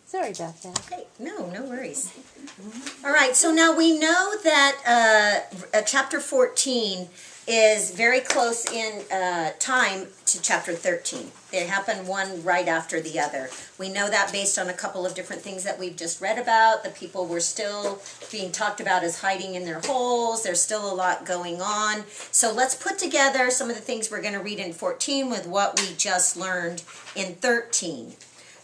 Sorry about that. Okay, no worries. All right, so now we know that chapter 14 is very close in time to chapter 13. They happen one right after the other. We know that based on a couple of different things that we've just read about. The people were still being talked about as hiding in their holes. There's still a lot going on. So let's put together some of the things we're going to read in 14 with what we just learned in 13.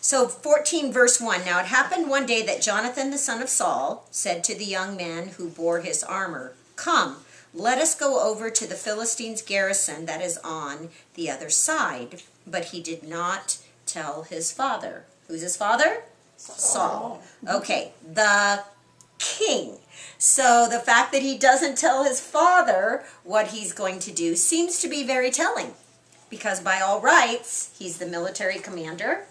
So 14 verse 1, now it happened one day that Jonathan the son of Saul said to the young man who bore his armor, "Come, let us go over to the Philistines' garrison that is on the other side." But he did not tell his father. Who's his father? Saul. Okay, the king. So the fact that he doesn't tell his father what he's going to do seems to be very telling. Because by all rights, he's the military commander.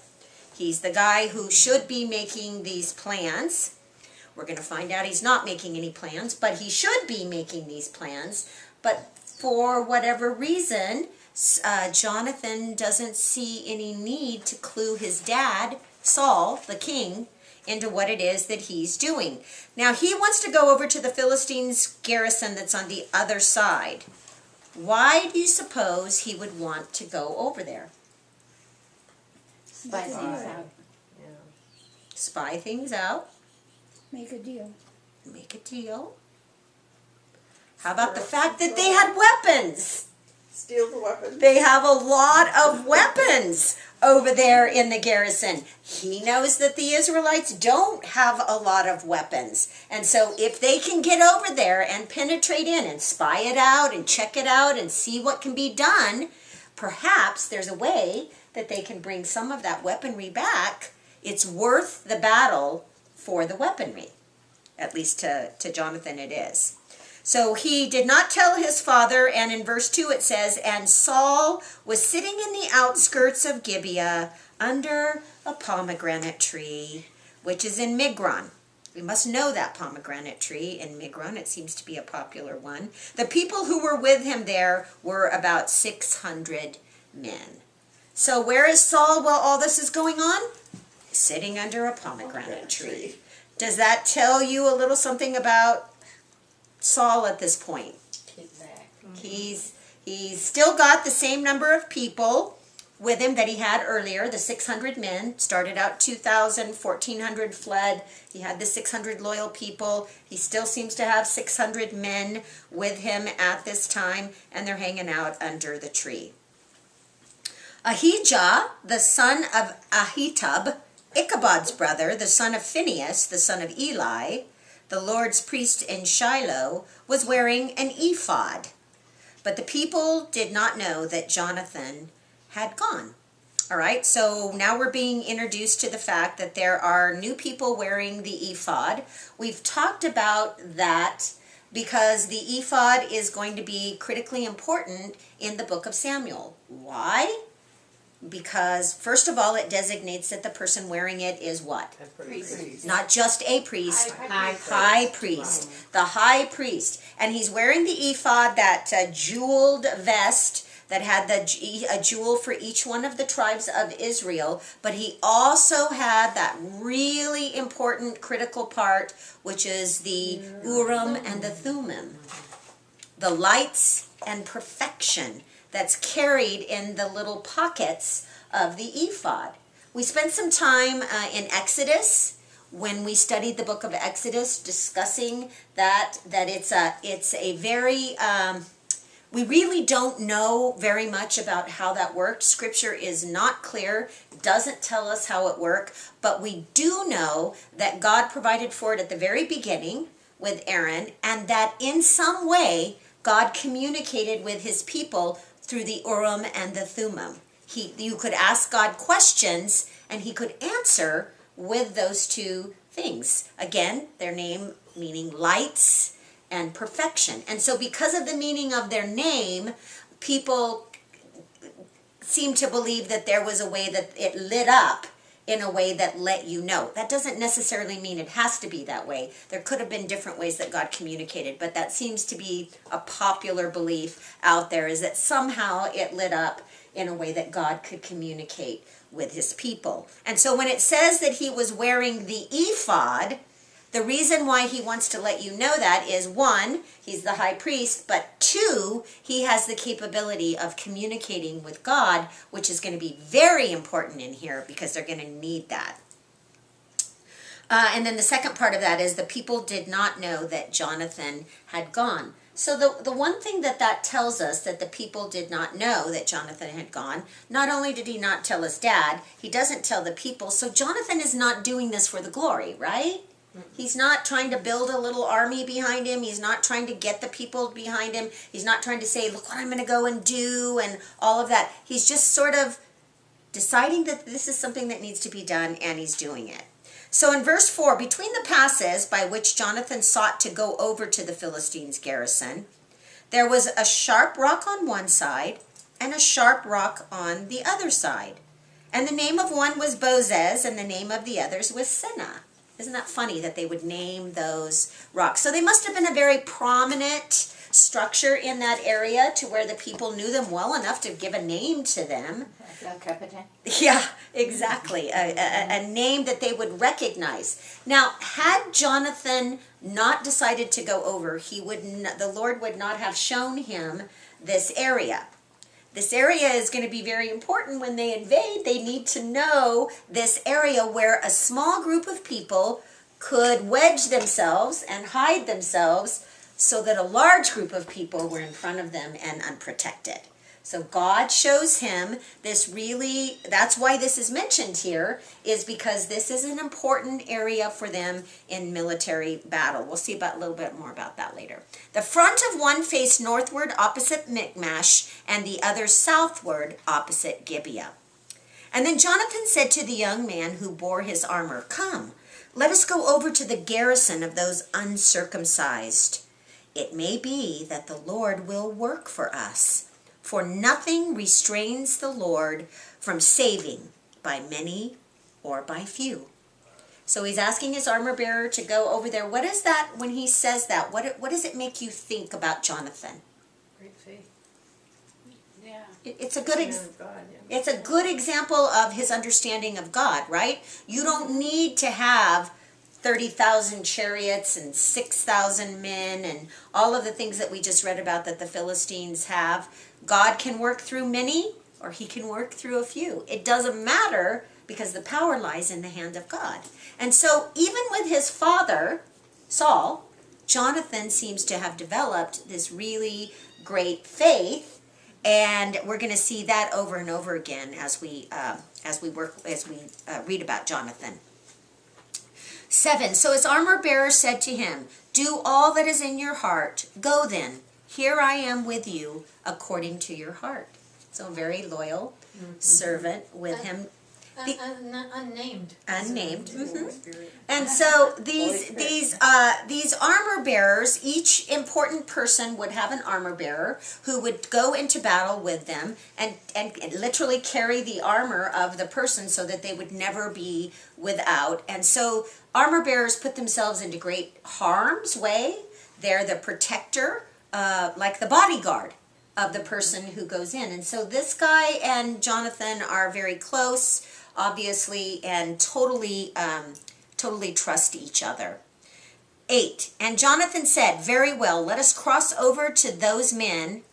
He's the guy who should be making these plans. We're going to find out he's not making any plans, but he should be making these plans. But for whatever reason, Jonathan doesn't see any need to clue his dad, Saul, the king, into what it is that he's doing. Now, he wants to go over to the Philistines' garrison that's on the other side. Why do you suppose he would want to go over there? Spy things out. Spy things out. Make a deal. Make a deal. How about the fact that they had weapons? Steal the weapons. They have a lot of weapons over there in the garrison. He knows that the Israelites don't have a lot of weapons. And so if they can get over there and penetrate in and spy it out and check it out and see what can be done, perhaps there's a way that they can bring some of that weaponry back. It's worth the battle for the weaponry. At least to Jonathan it is. So he did not tell his father, and in verse 2 it says, "And Saul was sitting in the outskirts of Gibeah under a pomegranate tree," which is in Migron. We must know that pomegranate tree in Migron. It seems to be a popular one. The people who were with him there were about 600 men. So where is Saul while all this is going on? Sitting under a pomegranate tree. Does that tell you a little something about Saul at this point? He's still got the same number of people with him that he had earlier, the 600 men. Started out 2,000, 1,400 fled. He had the 600 loyal people. He still seems to have 600 men with him at this time, and they're hanging out under the tree. Ahijah, the son of Ahitub, Ichabod's brother, the son of Phinehas, the son of Eli, the Lord's priest in Shiloh, was wearing an ephod. But the people did not know that Jonathan had gone. All right, so now we're being introduced to the fact that there are new people wearing the ephod. We've talked about that because the ephod is going to be critically important in the book of Samuel. Why? Because, first of all, it designates that the person wearing it is what? A priest. Not just a priest. High priest. The high priest. And he's wearing the ephod, that jeweled vest that had a jewel for each one of the tribes of Israel. But he also had that really important critical part, which is the Urim and the Thummim. The lights and perfection that's carried in the little pockets of the ephod. We spent some time in Exodus when we studied the book of Exodus, discussing that it's a very we really don't know very much about how that worked. Scripture is not clear, doesn't tell us how it worked, but we do know that God provided for it at the very beginning with Aaron, and that in some way God communicated with his people through the Urim and the Thummim. You could ask God questions, and he could answer with those two things. Again, their name meaning lights and perfection. And so because of the meaning of their name, people seem to believe that there was a way that it lit up in a way that let you know. That doesn't necessarily mean it has to be that way. There could have been different ways that God communicated, but that seems to be a popular belief out there, is that somehow it lit up in a way that God could communicate with his people. And so when it says that he was wearing the ephod, the reason why he wants to let you know that is, one, he's the high priest, but two, he has the capability of communicating with God, which is going to be very important in here because they're going to need that. And then the second part of that is the people did not know that Jonathan had gone. So the one thing that tells us that the people did not know that Jonathan had gone, not only did he not tell his dad, he doesn't tell the people. So Jonathan is not doing this for the glory, right? He's not trying to build a little army behind him. He's not trying to get the people behind him. He's not trying to say, look what I'm going to go and do and all of that. He's just sort of deciding that this is something that needs to be done, and he's doing it. So in verse 4, between the passes by which Jonathan sought to go over to the Philistines' garrison, there was a sharp rock on one side and a sharp rock on the other side. And the name of one was Bozez, and the name of the others was Seneh. Isn't that funny that they would name those rocks? So they must have been a very prominent structure in that area to where the people knew them well enough to give a name to them. Yeah, exactly. A name that they would recognize. Now, had Jonathan not decided to go over, the Lord would not have shown him this area. This area is going to be very important when they invade. They need to know this area where a small group of people could wedge themselves and hide themselves so that a large group of people were in front of them and unprotected. So God shows him this really, that's why this is mentioned here, is because this is an important area for them in military battle. We'll see a little bit more about that later. The front of one faced northward opposite Michmash, and the other southward opposite Gibeah. And then Jonathan said to the young man who bore his armor, "Come, let us go over to the garrison of those uncircumcised. It may be that the Lord will work for us. For nothing restrains the Lord from saving by many or by few." So he's asking his armor bearer to go over there. What is that when he says that? What does it make you think about Jonathan? Great faith. Yeah. It's a good example of his understanding of God, right? You don't need to have 30,000 chariots and 6,000 men and all of the things that we just read about that the Philistines have. God can work through many, or he can work through a few. It doesn't matter because the power lies in the hand of God. And so even with his father, Saul, Jonathan seems to have developed this really great faith, and we're going to see that over and over again as we read about Jonathan. 7, so his armor bearer said to him, "Do all that is in your heart. Go then. Here I am with you according to your heart." So a very loyal servant with him. Unnamed. Unnamed. And so these armor bearers, each important person would have an armor bearer who would go into battle with them and literally carry the armor of the person so that they would never be without. And so armor bearers put themselves into great harm's way. They're the protector, like the bodyguard of the person who goes in. And so this guy and Jonathan are very close, obviously, and totally trust each other. 8, and Jonathan said, "Very well, let us cross over to those men,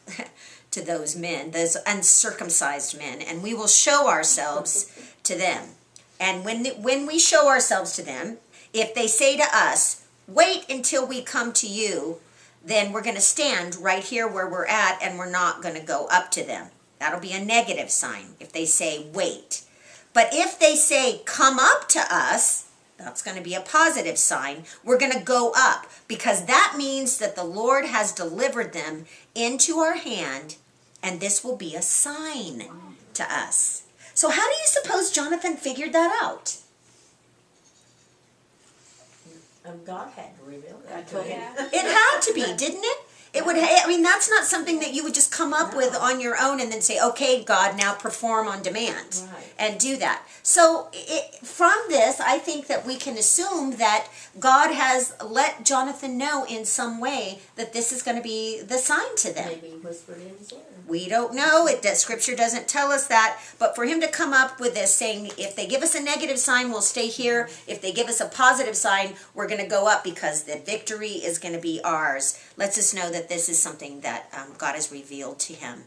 those uncircumcised men, and we will show ourselves to them. And when we show ourselves to them, if they say to us, 'Wait until we come to you,' then we're going to stand right here where we're at and we're not going to go up to them." That'll be a negative sign if they say, "Wait." But if they say, "Come up to us," that's going to be a positive sign. We're going to go up because that means that the Lord has delivered them into our hand, and this will be a sign to us. So how do you suppose Jonathan figured that out? God had to reveal that to him. It had to be, didn't it? It would, I mean, that's not something that you would just come up with on your own and then say, okay, God, now perform on demand. Right. And do that. So from this, I think that we can assume that God has let Jonathan know in some way that this is going to be the sign to them. Maybe he whispered in his ear. We don't know. Scripture doesn't tell us that. But for him to come up with this saying, if they give us a negative sign, we'll stay here. If they give us a positive sign, we're going to go up because the victory is going to be ours. Lets us know that this is something that God has revealed to him.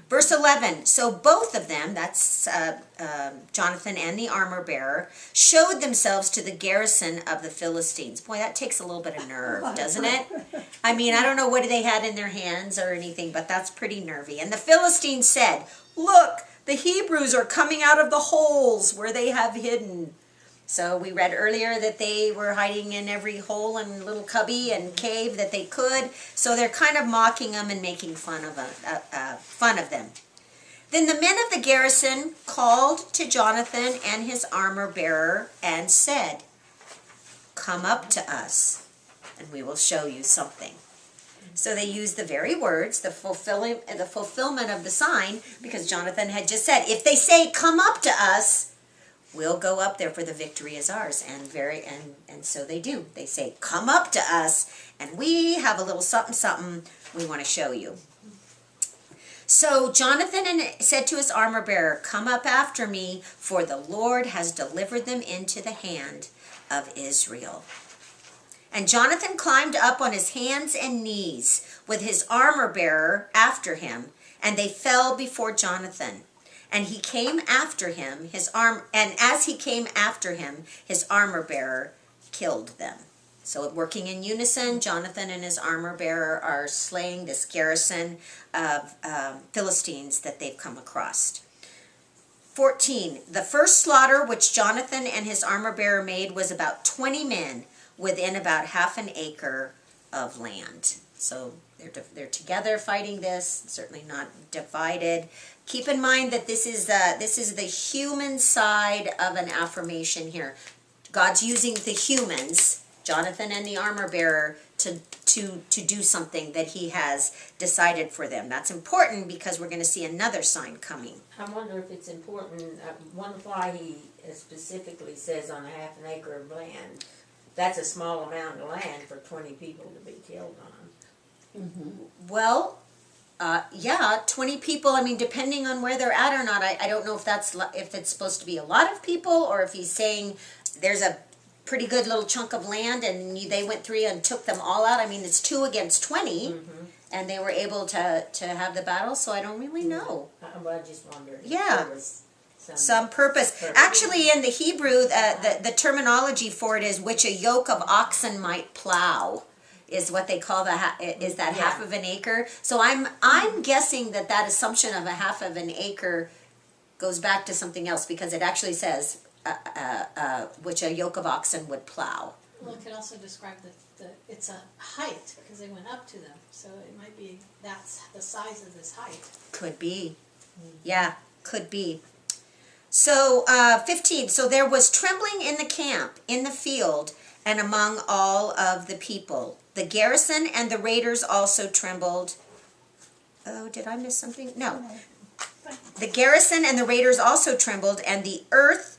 Verse 11, so both of them, that's Jonathan and the armor bearer, showed themselves to the garrison of the Philistines. Boy, that takes a little bit of nerve, doesn't it? I mean, I don't know what they had in their hands or anything, but that's pretty nervy. And the Philistines said, look, the Hebrews are coming out of the holes where they have hidden. So we read earlier that they were hiding in every hole and little cubby and cave that they could. So they're kind of mocking them and making fun of them. Then the men of the garrison called to Jonathan and his armor bearer and said, come up to us and we will show you something. So they used the very words, the fulfillment of the sign, because Jonathan had just said, if they say, come up to us, we'll go up there, for the victory is ours. And so they do. They say, come up to us, and we have a little something, something we want to show you. So Jonathan said to his armor bearer, come up after me, for the Lord has delivered them into the hand of Israel. And Jonathan climbed up on his hands and knees with his armor bearer after him, and they fell before Jonathan. And he came after him, and as he came after him, his armor bearer killed them. So working in unison, Jonathan and his armor bearer are slaying this garrison of Philistines that they've come across. 14, the first slaughter which Jonathan and his armor bearer made was about 20 men within about half an acre of land. So they're together fighting this, certainly not divided. Keep in mind that this is the human side of an affirmation here. God's using the humans, Jonathan and the armor bearer, to do something that he has decided for them. That's important because we're going to see another sign coming. I wonder if it's important. I wonder why he specifically says on a half an acre of land. That's a small amount of land for 20 people to be killed on. Mm-hmm. Well, yeah, 20 people. I mean, depending on where they're at or not, I don't know if it's supposed to be a lot of people, or if he's saying there's a pretty good little chunk of land and they went through and took them all out. I mean, it's 2 against 20, and they were able to have the battle. So I don't really know. Well, I just wondered. Yeah. If there was Some purpose. Actually, in the Hebrew, the terminology for it is which a yoke of oxen might plow, is what they call half of an acre. So I'm guessing that assumption of a half of an acre goes back to something else, because it actually says which a yoke of oxen would plow. Well, it could also describe it's a height, because they went up to them. So it might be that's the size of this height. Could be. Yeah, could be. So 15, so there was trembling in the camp, in the field, and among all of the people. The garrison and the raiders also trembled. Oh, did I miss something? No. The garrison and the raiders also trembled, and the earth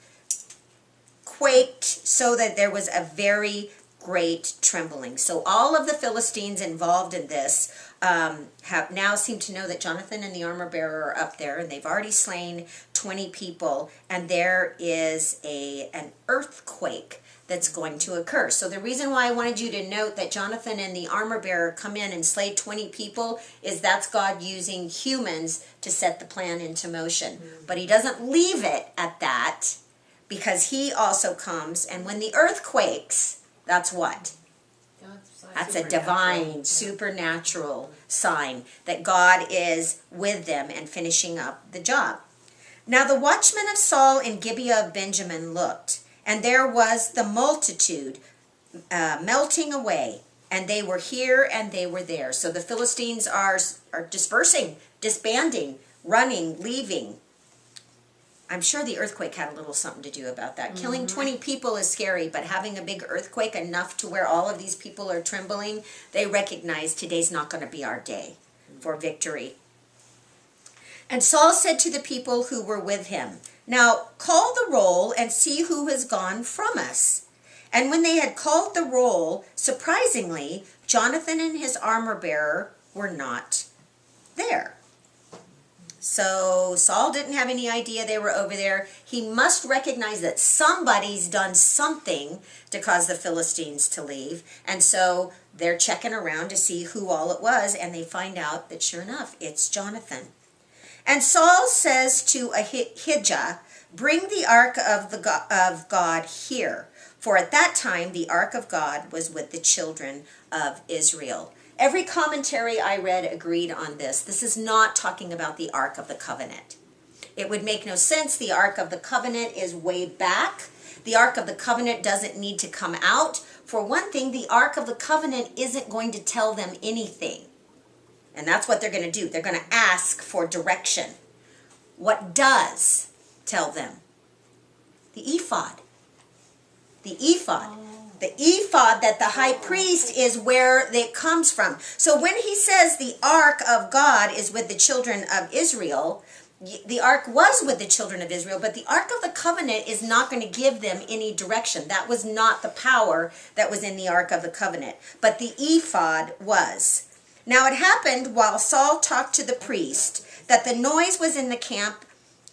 quaked, so that there was a very great trembling. So all of the Philistines involved in this have now seemed to know that Jonathan and the armor bearer are up there, and they've already slain 20 people, and there is an earthquake that's going to occur. So the reason why I wanted you to note that Jonathan and the armor bearer come in and slay 20 people is that's God using humans to set the plan into motion. But he doesn't leave it at that, because he also comes, and when the earth quakes, that's what? That's a divine, supernatural sign that God is with them and finishing up the job. Now the watchmen of Saul in Gibeah of Benjamin looked, and there was the multitude melting away, and they were here and they were there. So the Philistines are dispersing, disbanding, running, leaving. I'm sure the earthquake had a little something to do about that. Killing 20 people is scary, but having a big earthquake enough to where all of these people are trembling, they recognize today's not going to be our day for victory. And Saul said to the people who were with him, "Now call the roll and see who has gone from us." And when they had called the roll, surprisingly, Jonathan and his armor-bearer were not there. So Saul didn't have any idea they were over there. He must recognize that somebody's done something to cause the Philistines to leave. And so they're checking around to see who all it was, and they find out that sure enough, it's Jonathan. And Saul says to Ahijah, "Bring the ark of God here." For at that time, the ark of God was with the children of Israel. Every commentary I read agreed on this. This is not talking about the Ark of the Covenant. It would make no sense. The Ark of the Covenant is way back. The Ark of the Covenant doesn't need to come out. For one thing, the Ark of the Covenant isn't going to tell them anything. And that's what they're going to do. They're going to ask for direction. What does tell them? The ephod. The ephod. The ephod that the high priest is where it comes from. So when he says the ark of God is with the children of Israel, the ark was with the children of Israel, but the ark of the covenant is not going to give them any direction. That was not the power that was in the ark of the covenant, but the ephod was. Now it happened while Saul talked to the priest that the noise was in the camp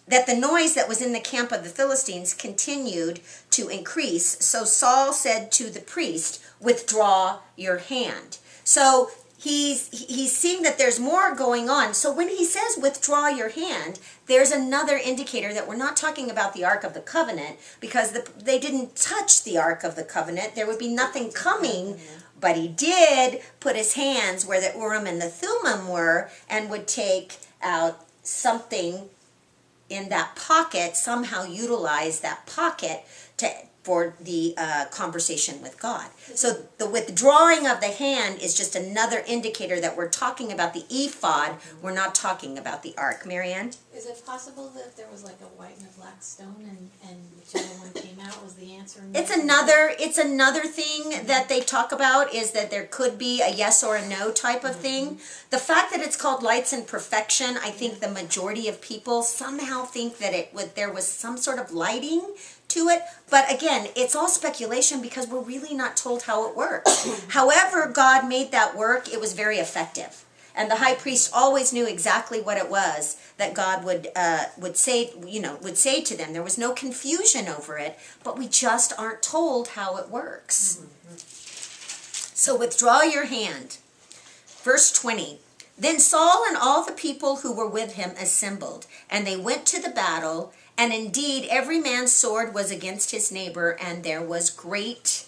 that the noise that was in the camp of the Philistines continued to increase. So Saul said to the priest, "Withdraw your hand." So he's seeing that there's more going on. So when he says withdraw your hand, there's another indicator that we're not talking about the Ark of the Covenant, because they didn't touch the Ark of the Covenant. There would be nothing coming, but he did put his hands where the Urim and the Thummim were and would take out something in that pocket, somehow utilize that pocket for the conversation with God. So the withdrawing of the hand is just another indicator that we're talking about the ephod. We're not talking about the ark. Marianne? Is it possible that there was like a white and a black stone, and whichever one came out was the answer? It's another thing that they talk about, is that there could be a yes or a no type of thing. The fact that it's called Lights and Perfection, I think the majority of people somehow think that there was some sort of lighting to it. But again, it's all speculation because we're really not told how it works. However God made that work, it was very effective. And the high priest always knew exactly what it was that God would say to them. There was no confusion over it, but we just aren't told how it works. So withdraw your hand. Verse 20. Then Saul and all the people who were with him assembled, and they went to the battle, and indeed every man's sword was against his neighbor, and there was great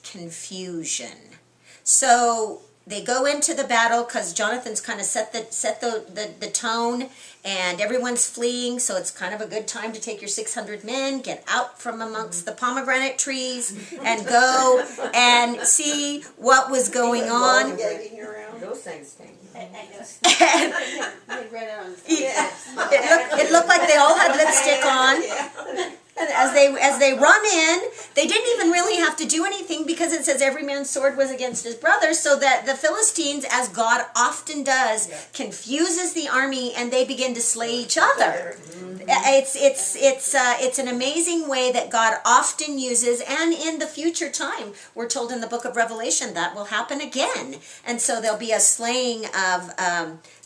confusion. So they go into the battle because Jonathan's kind of set the tone, and everyone's fleeing, so it's kind of a good time to take your 600 men, get out from amongst the pomegranate trees, and go and see what was going on. Those things stink. It looked like they all had lipstick on. And as they run in, they didn't even really have to do anything, because it says every man's sword was against his brother, so that the Philistines, as God often does, confuses the army and they begin to slay each other. It's an amazing way that God often uses, and in the future time, we're told in the book of Revelation that will happen again. And so there'll be a slaying of,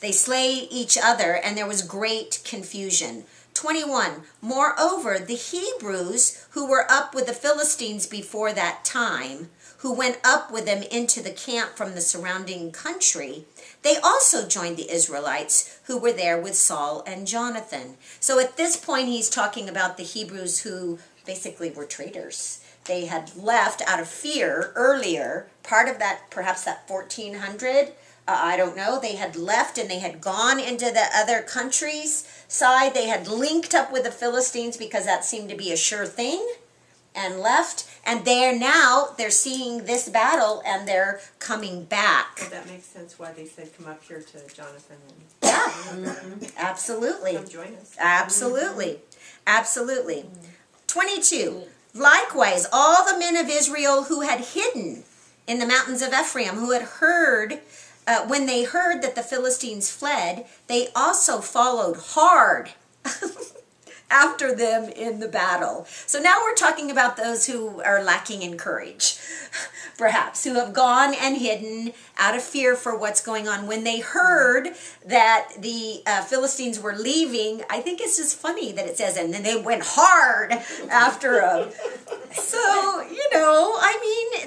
they slay each other, and there was great confusion. 21. Moreover, the Hebrews who were up with the Philistines before that time, who went up with them into the camp from the surrounding country, they also joined the Israelites who were there with Saul and Jonathan. So at this point, he's talking about the Hebrews who basically were traitors. They had left out of fear earlier, part of that, perhaps that 1400, I don't know, they had left and they had gone into the other countries side. They had linked up with the Philistines because that seemed to be a sure thing. and left, and they're seeing this battle, and they're coming back. Well, that makes sense why they said come up here to Jonathan and Yeah, absolutely. come join us. Absolutely. Absolutely. 22. Likewise, all the men of Israel who had hidden in the mountains of Ephraim, who had heard, when they heard that the Philistines fled, they also followed hard after them in the battle. So now we're talking about those who are lacking in courage, perhaps, who have gone and hidden out of fear for what's going on. When they heard that the Philistines were leaving, I think it's just funny that it says, and then they went hard after them. So,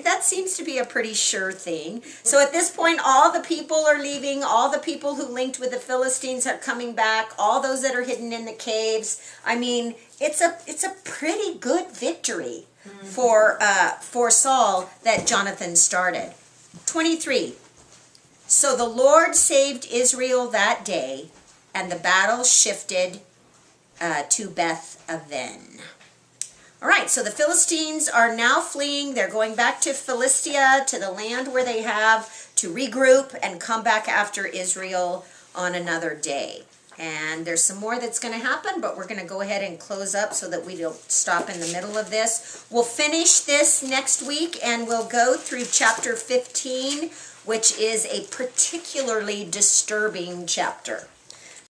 that seems to be a pretty sure thing. So at this point, all the people are leaving, all the people who linked with the Philistines are coming back, all those that are hidden in the caves. It's a pretty good victory for Saul that Jonathan started. 23. So the Lord saved Israel that day, and the battle shifted to Beth Aven. All right, so the Philistines are now fleeing. They're going back to Philistia, to the land where they have to regroup and come back after Israel on another day. And there's some more that's going to happen, but we're going to go ahead and close up so that we don't stop in the middle of this. We'll finish this next week, and we'll go through chapter 15, which is a particularly disturbing chapter.